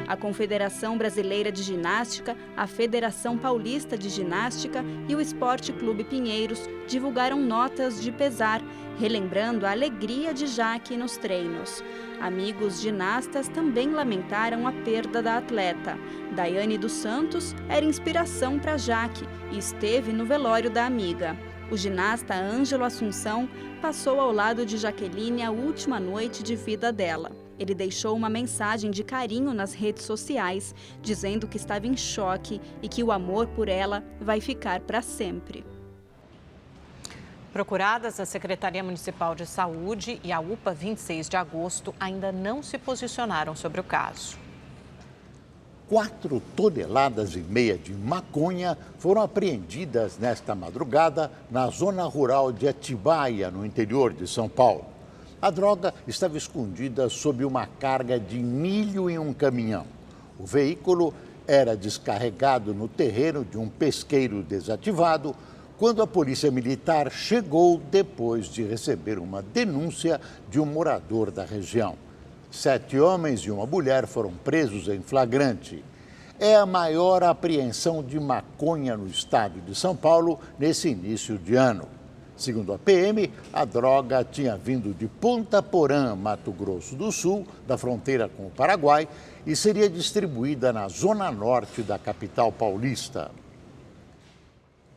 A Confederação Brasileira de Ginástica, a Federação Paulista de Ginástica e o Esporte Clube Pinheiros divulgaram notas de pesar, relembrando a alegria de Jaque nos treinos. Amigos ginastas também lamentaram a perda da atleta. Daiane dos Santos era inspiração para Jaque e esteve no velório da amiga. O ginasta Ângelo Assunção passou ao lado de Jaqueline a última noite de vida dela. Ele deixou uma mensagem de carinho nas redes sociais, dizendo que estava em choque e que o amor por ela vai ficar para sempre. Procuradas, a Secretaria Municipal de Saúde e a UPA 26 de agosto ainda não se posicionaram sobre o caso. 4,5 toneladas de maconha foram apreendidas nesta madrugada na zona rural de Atibaia, no interior de São Paulo. A droga estava escondida sob uma carga de milho em um caminhão. O veículo era descarregado no terreno de um pesqueiro desativado quando a polícia militar chegou depois de receber uma denúncia de um morador da região. 7 homens e uma mulher foram presos em flagrante. É a maior apreensão de maconha no estado de São Paulo nesse início de ano. Segundo a PM, a droga tinha vindo de Ponta Porã, Mato Grosso do Sul, da fronteira com o Paraguai, e seria distribuída na zona norte da capital paulista.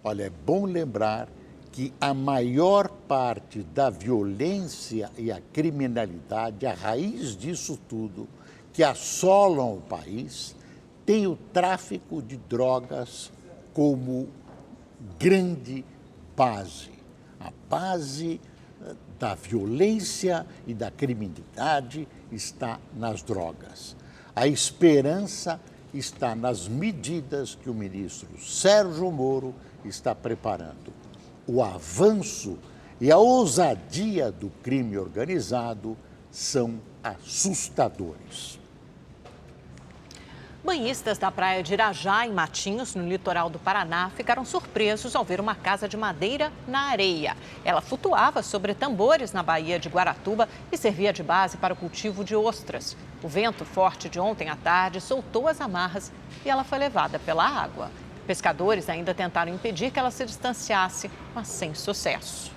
Olha, é bom lembrar que a maior parte da violência e a criminalidade, a raiz disso tudo, que assolam o país, tem o tráfico de drogas como grande base. A base da violência e da criminalidade está nas drogas. A esperança está nas medidas que o ministro Sérgio Moro está preparando. O avanço e a ousadia do crime organizado são assustadores. Banhistas da praia de Irajá, em Matinhos, no litoral do Paraná, ficaram surpresos ao ver uma casa de madeira na areia. Ela flutuava sobre tambores na Baía de Guaratuba e servia de base para o cultivo de ostras. O vento forte de ontem à tarde soltou as amarras e ela foi levada pela água. Pescadores ainda tentaram impedir que ela se distanciasse, mas sem sucesso.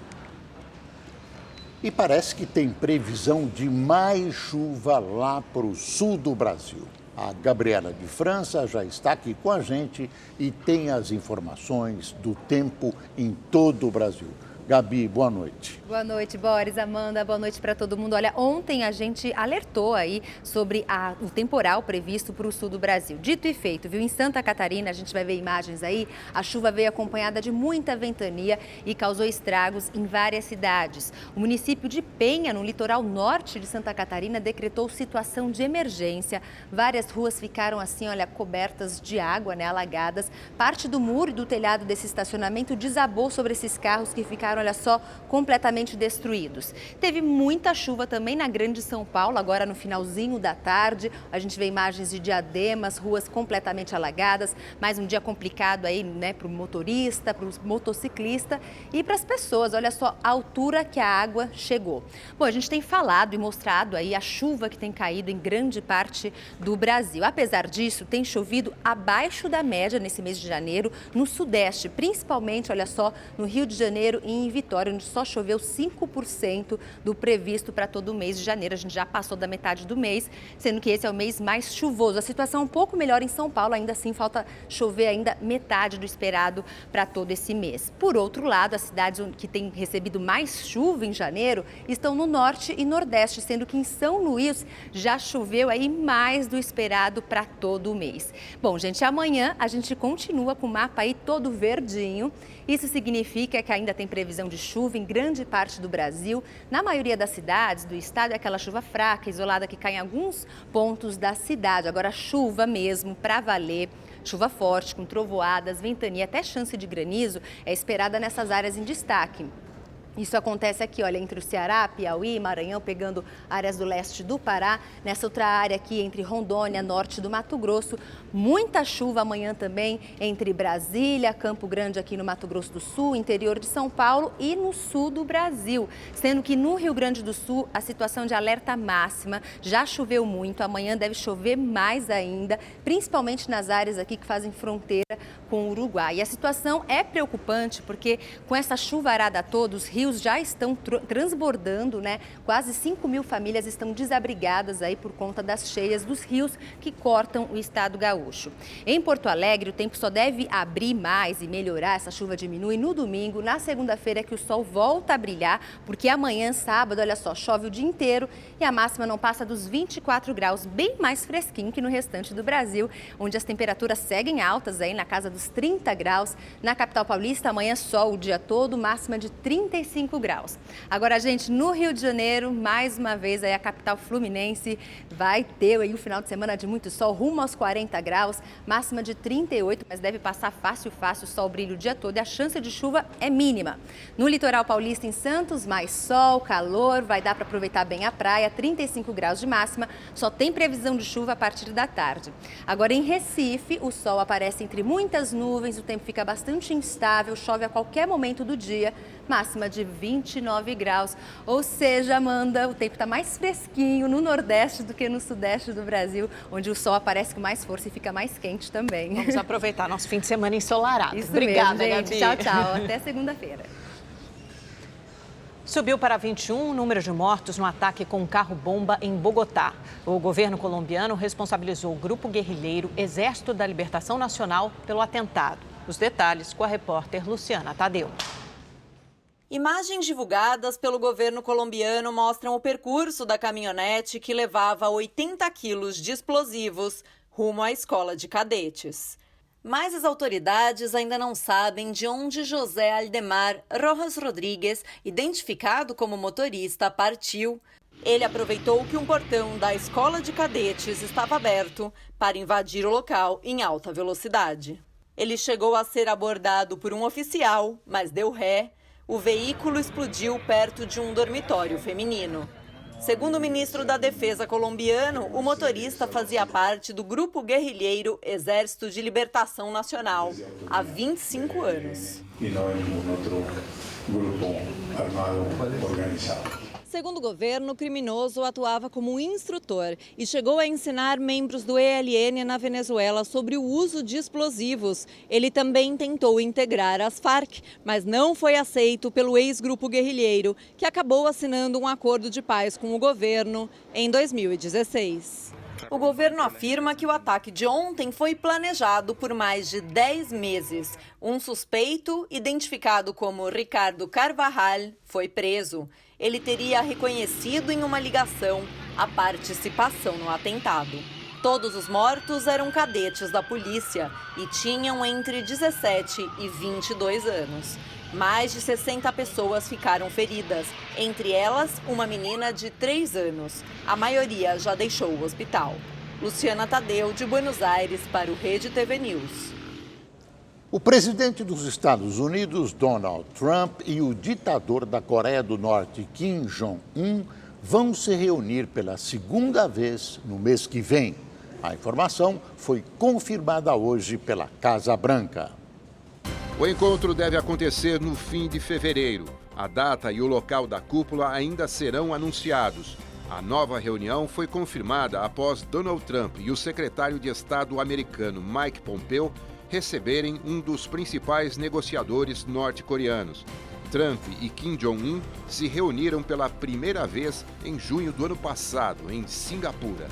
E parece que tem previsão de mais chuva lá para o sul do Brasil. A Gabriela de França já está aqui com a gente e tem as informações do tempo em todo o Brasil. Gabi, boa noite. Boa noite, Boris, Amanda, boa noite para todo mundo. Olha, ontem a gente alertou aí sobre o temporal previsto para o sul do Brasil. Dito e feito, viu? Em Santa Catarina, a gente vai ver imagens aí, a chuva veio acompanhada de muita ventania e causou estragos em várias cidades. O município de Penha, no litoral norte de Santa Catarina, decretou situação de emergência. Várias ruas ficaram assim, olha, cobertas de água, né, alagadas. Parte do muro e do telhado desse estacionamento desabou sobre esses carros que ficaram olha só, completamente destruídos. Teve muita chuva também na Grande São Paulo, agora no finalzinho da tarde. A gente vê imagens de Diadema, as ruas completamente alagadas. Mais um dia complicado aí, né, para o motorista, para o motociclista e para as pessoas. Olha só a altura que a água chegou. Bom, a gente tem falado e mostrado aí a chuva que tem caído em grande parte do Brasil. Apesar disso, tem chovido abaixo da média nesse mês de janeiro no Sudeste, principalmente, olha só, no Rio de Janeiro e em Vitória, onde só choveu 5% do previsto para todo o mês de janeiro. A gente já passou da metade do mês, sendo que esse é o mês mais chuvoso. A situação é um pouco melhor em São Paulo, ainda assim falta chover ainda metade do esperado para todo esse mês. Por outro lado, as cidades que têm recebido mais chuva em janeiro estão no Norte e Nordeste, sendo que em São Luís já choveu aí mais do esperado para todo o mês. Bom, gente, amanhã a gente continua com o mapa aí todo verdinho. Isso significa que ainda tem previsão de chuva em grande parte do Brasil. Na maioria das cidades do estado é aquela chuva fraca, isolada, que cai em alguns pontos da cidade. Agora, chuva mesmo, para valer, chuva forte, com trovoadas, ventania, até chance de granizo, é esperada nessas áreas em destaque. Isso acontece aqui, olha, entre o Ceará, Piauí, Maranhão, pegando áreas do leste do Pará. Nessa outra área aqui, entre Rondônia, norte do Mato Grosso. Muita chuva amanhã também entre Brasília, Campo Grande aqui no Mato Grosso do Sul, interior de São Paulo e no sul do Brasil. Sendo que no Rio Grande do Sul, a situação de alerta máxima, já choveu muito, amanhã deve chover mais ainda, principalmente nas áreas aqui que fazem fronteira com o Uruguai. E a situação é preocupante porque com essa chuvarada toda, os rios já estão transbordando, né? Quase 5.000 famílias estão desabrigadas aí por conta das cheias dos rios que cortam o estado gaúcho. Em Porto Alegre, o tempo só deve abrir mais e melhorar, essa chuva diminui no domingo. Na segunda-feira é que o sol volta a brilhar, porque amanhã, sábado, olha só, chove o dia inteiro e a máxima não passa dos 24 graus, bem mais fresquinho que no restante do Brasil, onde as temperaturas seguem altas aí na casa dos 30 graus. Na capital paulista, amanhã sol o dia todo, máxima de 35 graus. Agora, gente, no Rio de Janeiro, mais uma vez, aí a capital fluminense vai ter aí um final de semana de muito sol, rumo aos 40 graus, máxima de 38, mas deve passar fácil, sol brilha o dia todo e a chance de chuva é mínima. No litoral paulista, em Santos, mais sol, calor, vai dar para aproveitar bem a praia, 35 graus de máxima, só tem previsão de chuva a partir da tarde. Agora, em Recife, o sol aparece entre muitas nuvens, o tempo fica bastante instável, chove a qualquer momento do dia, máxima de 29 graus. Ou seja, Amanda, o tempo está mais fresquinho no Nordeste do que no Sudeste do Brasil, onde o sol aparece com mais força e fica mais quente também. Vamos aproveitar nosso fim de semana ensolarado. Isso Obrigada, mesmo, gente. Gabi. Tchau, tchau. Até segunda-feira. Subiu para 21 o número de mortos no ataque com um carro-bomba em Bogotá. O governo colombiano responsabilizou o grupo guerrilheiro Exército da Libertação Nacional pelo atentado. Os detalhes com a repórter Luciana Tadeu. Imagens divulgadas pelo governo colombiano mostram o percurso da caminhonete que levava 80 quilos de explosivos rumo à escola de cadetes. Mas as autoridades ainda não sabem de onde José Aldemar Rojas Rodrigues, identificado como motorista, partiu. Ele aproveitou que um portão da escola de cadetes estava aberto para invadir o local em alta velocidade. Ele chegou a ser abordado por um oficial, mas deu ré. O veículo explodiu perto de um dormitório feminino. Segundo o ministro da Defesa colombiano, o motorista fazia parte do grupo guerrilheiro Exército de Libertação Nacional há 25 anos. E não em nenhum outro grupo armado organizado. Segundo o governo, o criminoso atuava como instrutor e chegou a ensinar membros do ELN na Venezuela sobre o uso de explosivos. Ele também tentou integrar as Farc, mas não foi aceito pelo ex-grupo guerrilheiro, que acabou assinando um acordo de paz com o governo em 2016. O governo afirma que o ataque de ontem foi planejado por mais de 10 meses. Um suspeito, identificado como Ricardo Carvajal, foi preso. Ele teria reconhecido em uma ligação a participação no atentado. Todos os mortos eram cadetes da polícia e tinham entre 17 e 22 anos. Mais de 60 pessoas ficaram feridas, entre elas uma menina de 3 anos. A maioria já deixou o hospital. Luciana Tadeu, de Buenos Aires, para o Rede TV News. O presidente dos Estados Unidos, Donald Trump, e o ditador da Coreia do Norte, Kim Jong-un, vão se reunir pela segunda vez no mês que vem. A informação foi confirmada hoje pela Casa Branca. O encontro deve acontecer no fim de fevereiro. A data e o local da cúpula ainda serão anunciados. A nova reunião foi confirmada após Donald Trump e o secretário de Estado americano Mike Pompeo receberem um dos principais negociadores norte-coreanos. Trump e Kim Jong-un se reuniram pela primeira vez em junho do ano passado, em Singapura.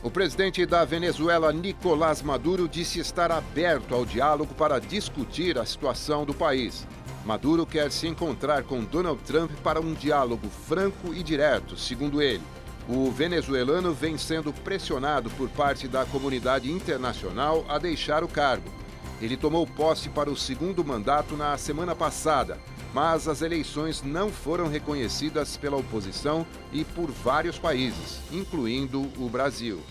O presidente da Venezuela, Nicolás Maduro, disse estar aberto ao diálogo para discutir a situação do país. Maduro quer se encontrar com Donald Trump para um diálogo franco e direto, segundo ele. O venezuelano vem sendo pressionado por parte da comunidade internacional a deixar o cargo. Ele tomou posse para o segundo mandato na semana passada, mas as eleições não foram reconhecidas pela oposição e por vários países, incluindo o Brasil.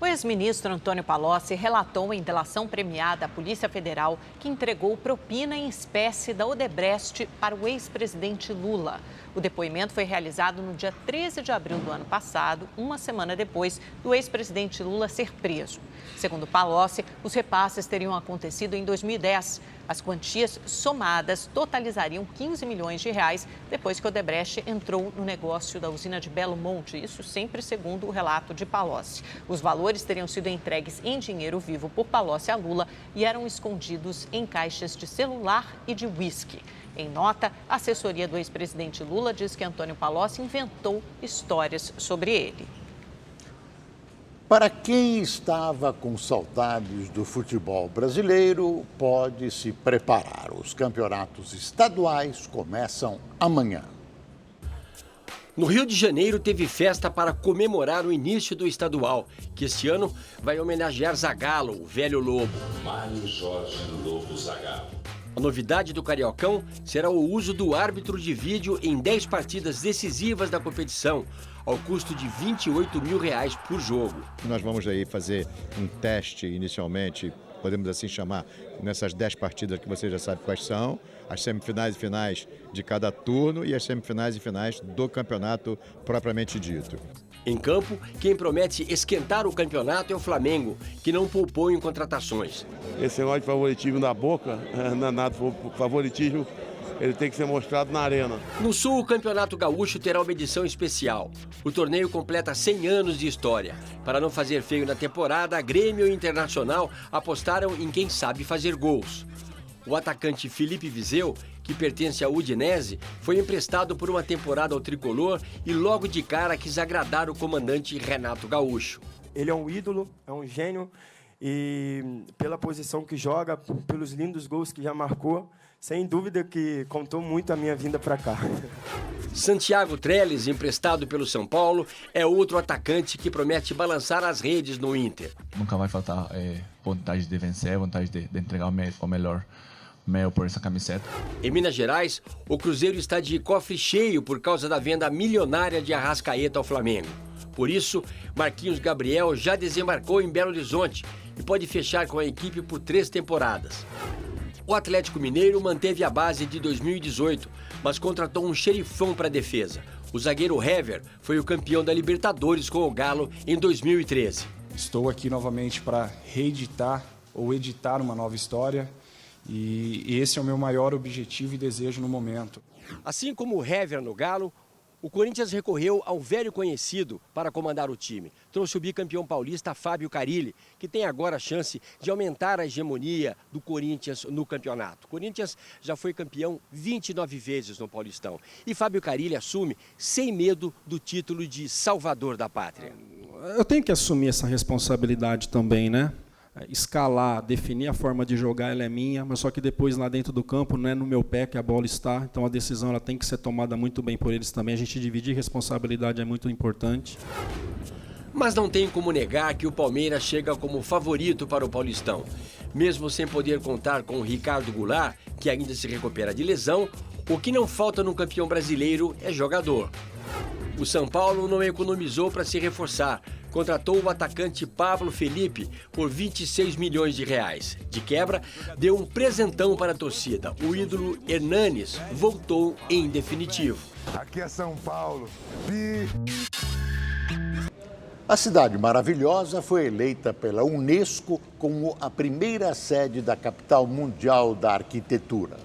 O ex-ministro Antônio Palocci relatou em delação premiada à Polícia Federal que entregou propina em espécie da Odebrecht para o ex-presidente Lula. O depoimento foi realizado no dia 13 de abril do ano passado, uma semana depois do ex-presidente Lula ser preso. Segundo Palocci, os repasses teriam acontecido em 2010. As quantias somadas totalizariam 15 milhões de reais depois que Odebrecht entrou no negócio da usina de Belo Monte, isso sempre segundo o relato de Palocci. Os valores teriam sido entregues em dinheiro vivo por Palocci a Lula e eram escondidos em caixas de celular e de uísque. Em nota, a assessoria do ex-presidente Lula diz que Antônio Palocci inventou histórias sobre ele. Para quem estava com saudades do futebol brasileiro, pode se preparar. Os campeonatos estaduais começam amanhã. No Rio de Janeiro, teve festa para comemorar o início do estadual, que este ano vai homenagear Zagallo, o velho lobo. Mário Jorge Lobo Zagallo. A novidade do Cariocão será o uso do árbitro de vídeo em 10 partidas decisivas da competição, ao custo de R$28 mil por jogo. Nós vamos aí fazer um teste inicialmente, podemos assim chamar, nessas 10 partidas que você já sabe quais são, as semifinais e finais de cada turno e as semifinais e finais do campeonato propriamente dito. Em campo, quem promete esquentar o campeonato é o Flamengo, que não poupou em contratações. Esse negócio de favoritismo na boca, não é nada, favoritismo ele tem que ser mostrado na arena. No Sul, o Campeonato Gaúcho terá uma edição especial. O torneio completa 100 anos de história. Para não fazer feio na temporada, a Grêmio e Internacional apostaram em quem sabe fazer gols. O atacante Felipe Viseu, que pertence ao Udinese, foi emprestado por uma temporada ao tricolor e logo de cara quis agradar o comandante Renato Gaúcho. Ele é um ídolo, é um gênio e pela posição que joga, pelos lindos gols que já marcou, sem dúvida que contou muito a minha vinda para cá. Santiago Trellis, emprestado pelo São Paulo, é outro atacante que promete balançar as redes no Inter. Nunca vai faltar vontade de vencer, vontade de entregar o melhor meu por essa camiseta. Em Minas Gerais, o Cruzeiro está de cofre cheio por causa da venda milionária de Arrascaeta ao Flamengo. Por isso, Marquinhos Gabriel já desembarcou em Belo Horizonte e pode fechar com a equipe por 3 temporadas. O Atlético Mineiro manteve a base de 2018, mas contratou um xerifão para a defesa. O zagueiro Hever foi o campeão da Libertadores com o Galo em 2013. Estou aqui novamente para reeditar ou editar uma nova história e esse é o meu maior objetivo e desejo no momento. Assim como o Hever no Galo, o Corinthians recorreu ao velho conhecido para comandar o time. Trouxe o bicampeão paulista Fábio Carille, que tem agora a chance de aumentar a hegemonia do Corinthians no campeonato. O Corinthians já foi campeão 29 vezes no Paulistão. E Fábio Carille assume sem medo do título de salvador da pátria. Eu tenho que assumir essa responsabilidade também, né? Escalar, definir a forma de jogar, ela é minha, mas só que depois lá dentro do campo não é no meu pé que a bola está, então a decisão ela tem que ser tomada muito bem por eles também. A gente dividir responsabilidade é muito importante. Mas não tem como negar que o Palmeiras chega como favorito para o Paulistão. Mesmo sem poder contar com o Ricardo Goulart, que ainda se recupera de lesão, o que não falta no campeão brasileiro é jogador. O São Paulo não economizou para se reforçar. Contratou o atacante Pablo Felipe por 26 milhões de reais. De quebra, deu um presentão para a torcida. O ídolo Hernanes voltou em definitivo. Aqui é São Paulo. A Cidade Maravilhosa foi eleita pela Unesco como a primeira sede da capital mundial da arquitetura.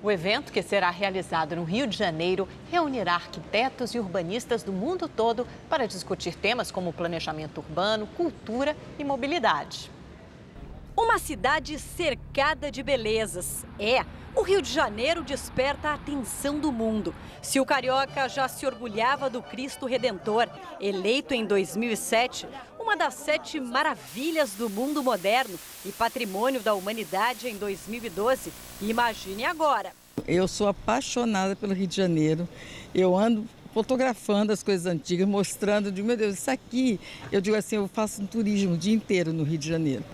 O evento, que será realizado no Rio de Janeiro, reunirá arquitetos e urbanistas do mundo todo para discutir temas como planejamento urbano, cultura e mobilidade. Uma cidade cercada de belezas. O Rio de Janeiro desperta a atenção do mundo. Se o carioca já se orgulhava do Cristo Redentor, eleito em 2007, uma das 7 maravilhas do mundo moderno e patrimônio da humanidade em 2012, imagine agora. Eu sou apaixonada pelo Rio de Janeiro. Eu ando fotografando as coisas antigas, mostrando, meu Deus, isso aqui, eu digo assim, eu faço um turismo o dia inteiro no Rio de Janeiro.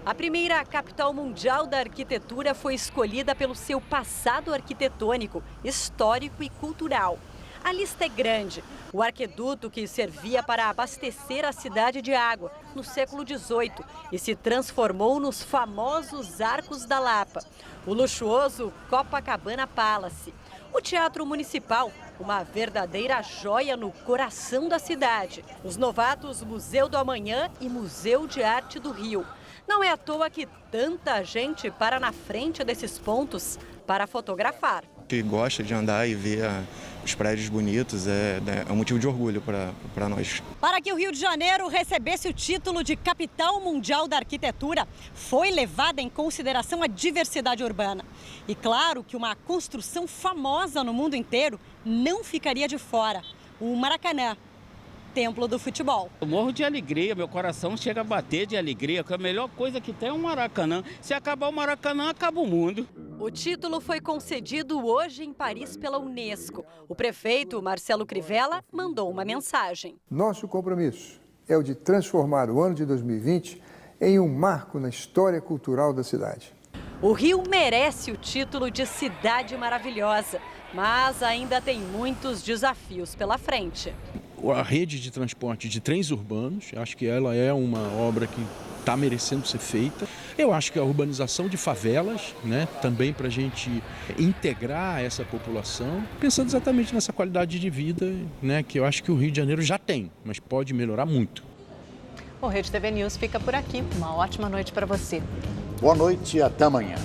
A primeira capital mundial da arquitetura foi escolhida pelo seu passado arquitetônico, histórico e cultural. A lista é grande. O arqueduto que servia para abastecer a cidade de água no século XVIII e se transformou nos famosos Arcos da Lapa. O luxuoso Copacabana Palace. O Teatro Municipal, uma verdadeira joia no coração da cidade. Os novatos Museu do Amanhã e Museu de Arte do Rio. Não é à toa que tanta gente para na frente desses pontos para fotografar. Que gosta de andar e ver os prédios bonitos é um motivo de orgulho para nós. Para que o Rio de Janeiro recebesse o título de capital mundial da arquitetura, foi levada em consideração a diversidade urbana. E claro que uma construção famosa no mundo inteiro não ficaria de fora: o Maracanã, templo do futebol. Eu morro de alegria, meu coração chega a bater de alegria, que a melhor coisa que tem é o Maracanã. Se acabar o Maracanã, acaba o mundo. O título foi concedido hoje em Paris pela Unesco. O prefeito, Marcelo Crivella, mandou uma mensagem. Nosso compromisso é o de transformar o ano de 2020 em um marco na história cultural da cidade. O Rio merece o título de Cidade Maravilhosa, mas ainda tem muitos desafios pela frente. A rede de transporte de trens urbanos, acho que ela é uma obra que está merecendo ser feita. Eu acho que a urbanização de favelas, também para a gente integrar essa população, pensando exatamente nessa qualidade de vida, que eu acho que o Rio de Janeiro já tem, mas pode melhorar muito. O Rede TV News fica por aqui. Uma ótima noite para você. Boa noite e até amanhã.